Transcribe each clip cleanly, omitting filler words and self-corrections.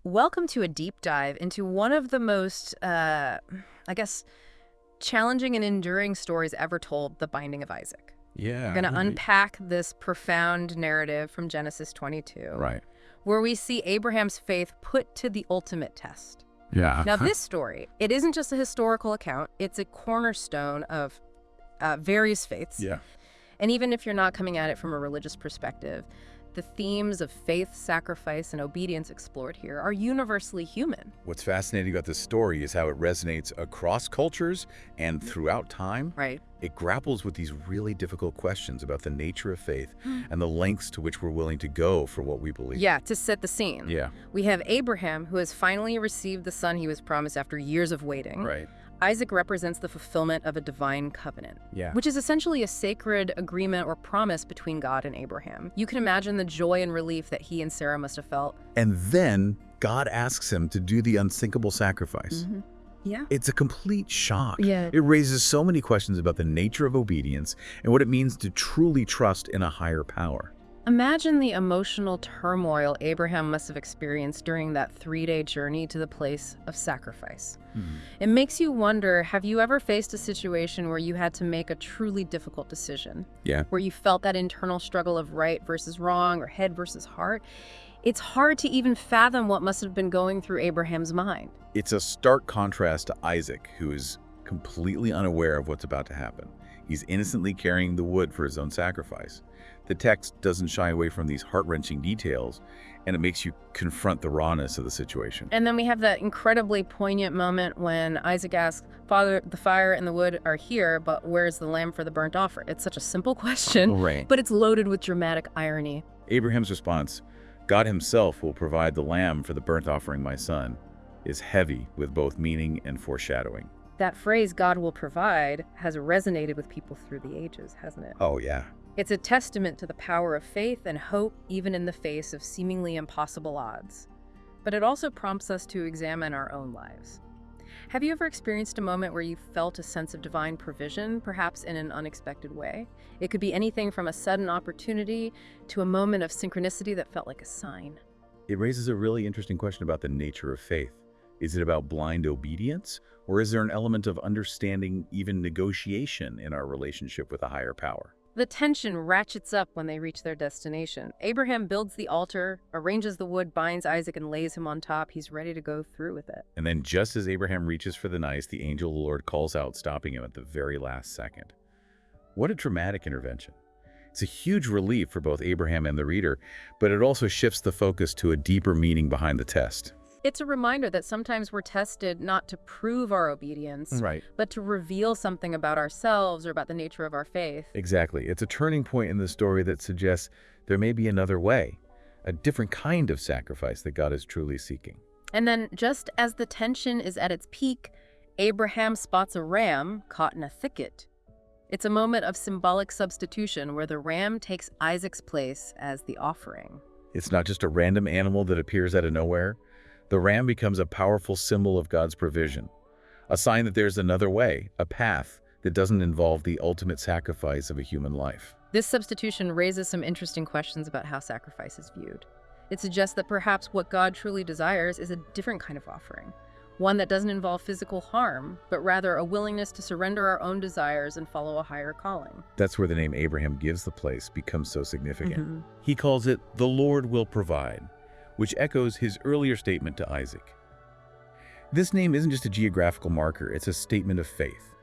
Welcome to a deep dive into one of the most, challenging and enduring stories ever told, the binding of Isaac. Yeah. We're going to right. unpack this profound narrative from Genesis 22, Right. where we see Abraham's faith put to the ultimate test. Yeah. Now, this story, it isn't just a historical account. It's a cornerstone of various faiths. Yeah. And even if you're not coming at it from a religious perspective, the themes of faith, sacrifice, and obedience explored here are universally human. What's fascinating about this story is how it resonates across cultures and throughout time. Right. It grapples with these really difficult questions about the nature of faith and the lengths to which we're willing to go for what we believe. Yeah, to set the scene. Yeah. We have Abraham, who has finally received the son he was promised after years of waiting. Right. Isaac represents the fulfillment of a divine covenant, Yeah. which is essentially a sacred agreement or promise between God and Abraham. You can imagine the joy and relief that he and Sarah must have felt. And then God asks him to do the unthinkable sacrifice. Yeah. It's a complete shock. Yeah. It raises so many questions about the nature of obedience and what it means to truly trust in a higher power. Imagine the emotional turmoil Abraham must have experienced during that 3-day journey to the place of sacrifice. It makes you wonder, have you ever faced a situation where you had to make a truly difficult decision? Yeah. Where you felt that internal struggle of right versus wrong or head versus heart? It's hard to even fathom what must have been going through Abraham's mind. It's a stark contrast to Isaac, who is completely unaware of what's about to happen. He's innocently carrying the wood for his own sacrifice. The text doesn't shy away from these heart-wrenching details, and it makes you confront the rawness of the situation. And then we have that incredibly poignant moment when Isaac asks, "Father, the fire and the wood are here, but where's the lamb for the burnt offering?" It's such a simple question, Right. but it's loaded with dramatic irony. Abraham's response, "God himself will provide the lamb for the burnt offering, my son," is heavy with both meaning and foreshadowing. That phrase, "God will provide," has resonated with people through the ages, hasn't it? Oh, yeah. It's a testament to the power of faith and hope, even in the face of seemingly impossible odds. But it also prompts us to examine our own lives. Have you ever experienced a moment where you felt a sense of divine provision, perhaps in an unexpected way? It could be anything from a sudden opportunity to a moment of synchronicity that felt like a sign. It raises a really interesting question about the nature of faith. Is it about blind obedience, or is there an element of understanding, even negotiation, in our relationship with a higher power? The tension ratchets up when they reach their destination. Abraham builds the altar, arranges the wood, binds Isaac, and lays him on top. He's ready to go through with it. And then just as Abraham reaches for the knife, the angel of the Lord calls out, stopping him at the very last second. What a dramatic intervention. It's a huge relief for both Abraham and the reader, but it also shifts the focus to a deeper meaning behind the test. It's a reminder that sometimes we're tested not to prove our obedience, Right. but to reveal something about ourselves or about the nature of our faith. Exactly. It's a turning point in the story that suggests there may be another way, a different kind of sacrifice that God is truly seeking. And then, just as the tension is at its peak, Abraham spots a ram caught in a thicket. It's a moment of symbolic substitution where the ram takes Isaac's place as the offering. It's not just a random animal that appears out of nowhere. The ram becomes a powerful symbol of God's provision, a sign that there's another way, a path that doesn't involve the ultimate sacrifice of a human life. This substitution raises some interesting questions about how sacrifice is viewed. It suggests that perhaps what God truly desires is a different kind of offering, one that doesn't involve physical harm, but rather a willingness to surrender our own desires and follow a higher calling. That's where the name Abraham gives the place becomes so significant. He calls it, "The Lord will provide," which echoes his earlier statement to Isaac. This name isn't just a geographical marker, it's a statement of faith,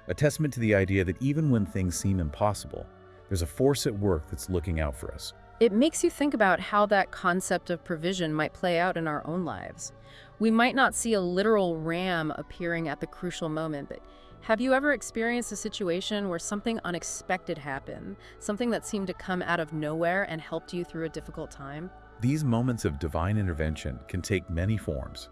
a testament to the idea that even when things seem impossible, there's a force at work that's looking out for us. It makes you think about how that concept of provision might play out in our own lives. We might not see a literal ram appearing at the crucial moment, but have you ever experienced a situation where something unexpected happened, something that seemed to come out of nowhere and helped you through a difficult time? These moments of divine intervention can take many forms.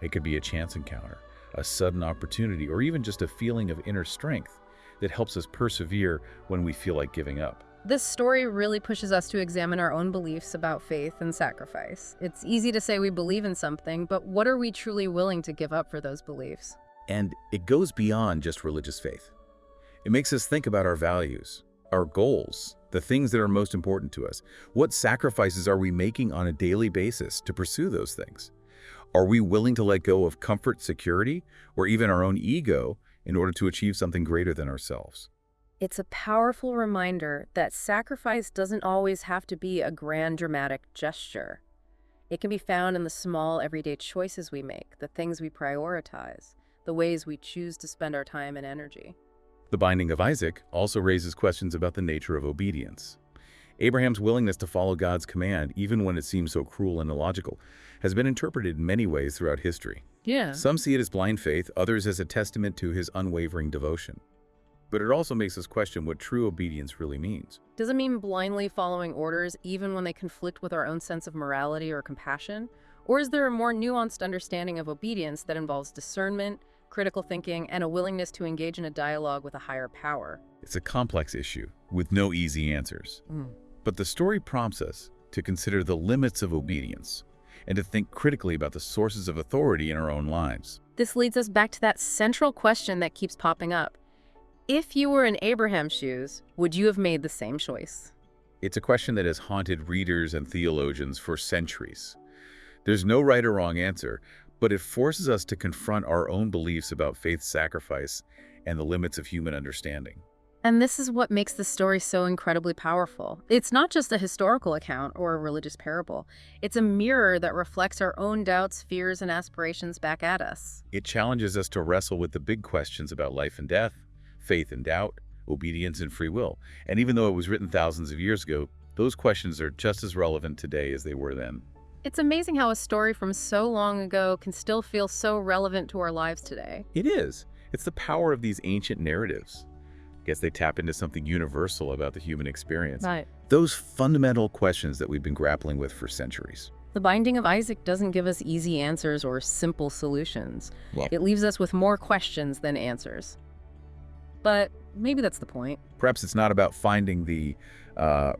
It could be a chance encounter, a sudden opportunity, or even just a feeling of inner strength that helps us persevere when we feel like giving up. This story really pushes us to examine our own beliefs about faith and sacrifice. It's easy to say we believe in something, but what are we truly willing to give up for those beliefs? And it goes beyond just religious faith. It makes us think about our values, our goals, the things that are most important to us. What sacrifices are we making on a daily basis to pursue those things? Are we willing to let go of comfort, security, or even our own ego in order to achieve something greater than ourselves? It's a powerful reminder that sacrifice doesn't always have to be a grand dramatic gesture. It can be found in the small everyday choices we make, the things we prioritize, the ways we choose to spend our time and energy. The binding of Isaac also raises questions about the nature of obedience. Abraham's willingness to follow God's command, even when it seems so cruel and illogical, has been interpreted in many ways throughout history. Yeah. Some see it as blind faith, others as a testament to his unwavering devotion. But it also makes us question what true obedience really means. Does it mean blindly following orders even when they conflict with our own sense of morality or compassion? Or is there a more nuanced understanding of obedience that involves discernment, critical thinking, and a willingness to engage in a dialogue with a higher power? It's a complex issue with no easy answers. But the story prompts us to consider the limits of obedience and to think critically about the sources of authority in our own lives. This leads us back to that central question that keeps popping up. If you were in Abraham's shoes, would you have made the same choice? It's a question that has haunted readers and theologians for centuries. There's no right or wrong answer, but it forces us to confront our own beliefs about faith's sacrifice and the limits of human understanding. And this is what makes the story so incredibly powerful. It's not just a historical account or a religious parable. It's a mirror that reflects our own doubts, fears, and aspirations back at us. It challenges us to wrestle with the big questions about life and death, faith and doubt, obedience and free will. And even though it was written thousands of years ago, those questions are just as relevant today as they were then. It's amazing how a story from so long ago can still feel so relevant to our lives today. It is. It's the power of these ancient narratives. I guess they tap into something universal about the human experience. Right. Those fundamental questions that we've been grappling with for centuries. The binding of Isaac doesn't give us easy answers or simple solutions. Well, It leaves us with more questions than answers. But maybe that's the point. perhaps it's not about finding the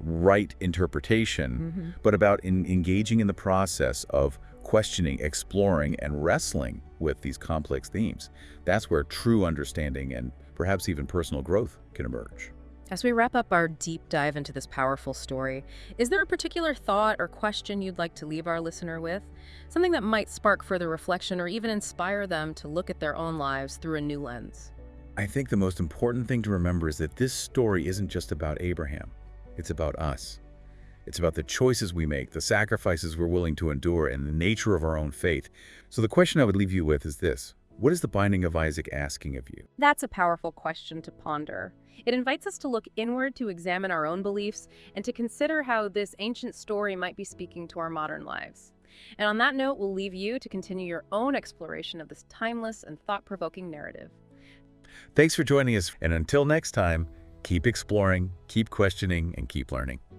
right interpretation, but about engaging in the process of questioning, exploring, and wrestling with these complex themes. That's where true understanding and perhaps even personal growth can emerge. As we wrap up our deep dive into this powerful story, is there a particular thought or question you'd like to leave our listener with? Something that might spark further reflection or even inspire them to look at their own lives through a new lens? I think the most important thing to remember is that this story isn't just about Abraham. It's about us. It's about the choices we make, the sacrifices we're willing to endure, and the nature of our own faith. So the question I would leave you with is this: what is the binding of Isaac asking of you? That's a powerful question to ponder. It invites us to look inward, to examine our own beliefs, and to consider how this ancient story might be speaking to our modern lives. And on that note, we'll leave you to continue your own exploration of this timeless and thought-provoking narrative. Thanks for joining us, and until next time, keep exploring, keep questioning, and keep learning.